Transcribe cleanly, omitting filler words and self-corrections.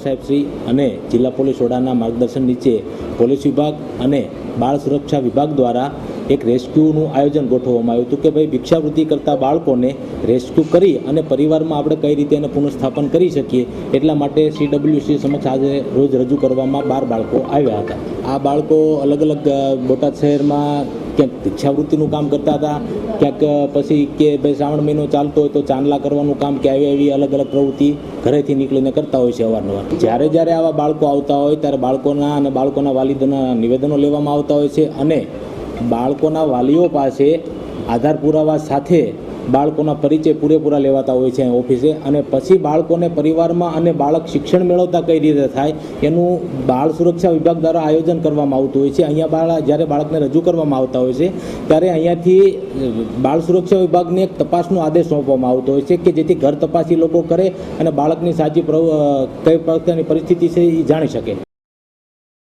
સાહેબશ્રી અને જિલ્લા પોલીસ વડાના માર્ગદર્શન નીચે પોલીસ વિભાગ અને બાળ સુરક્ષા વિભાગ દ્વારા એક રેસ્ક્યુનું આયોજન ગોઠવવામાં આવ્યું હતું કે ભાઈ ભિક્ષાવૃત્તિ કરતા બાળકોને રેસ્ક્યુ કરી અને પરિવારમાં આપણે કઈ રીતે એને પુનઃસ્થાપન કરી શકીએ એટલા માટે CWC સમક્ષ આજે રોજ રજૂ કરવામાં 12 બાળકો આવ્યા હતા. આ બાળકો અલગ અલગ બોટાદ શહેરમાં ક્યાંક ભિક્ષાવૃત્તિનું કામ કરતા હતા, ક્યાંક પછી કે ભાઈ શ્રાવણ મહિનો ચાલતો હોય તો ચાંદલા કરવાનું કામ કે આવી અલગ અલગ પ્રવૃત્તિ ઘરેથી નીકળીને કરતા હોય છે અવારનવાર. જ્યારે આવા બાળકો આવતા હોય ત્યારે બાળકોના અને બાળકોના વાલીદોના નિવેદનો લેવામાં આવતા હોય છે અને બાળકોના વાલીઓ પાસે આધાર પુરાવા સાથે બાળકોના પરિચય પૂરેપૂરા લેવાતા હોય છે ઓફિસે અને પછી બાળકોને પરિવારમાં અને બાળક શિક્ષણ મેળવતા કઈ રીતે થાય એનું બાળ સુરક્ષા વિભાગ દ્વારા આયોજન કરવામાં આવતું હોય છે. અહીંયા જ્યારે બાળકને રજૂ કરવામાં આવતા હોય છે ત્યારે અહીંયાથી બાળ સુરક્ષા વિભાગને એક તપાસનો આદેશ સોંપવામાં આવતો હોય છે કે જેથી ઘર તપાસી લોકો કરે અને બાળકની સાચી કઈ પ્રકારની પરિસ્થિતિ છે એ જાણી શકે.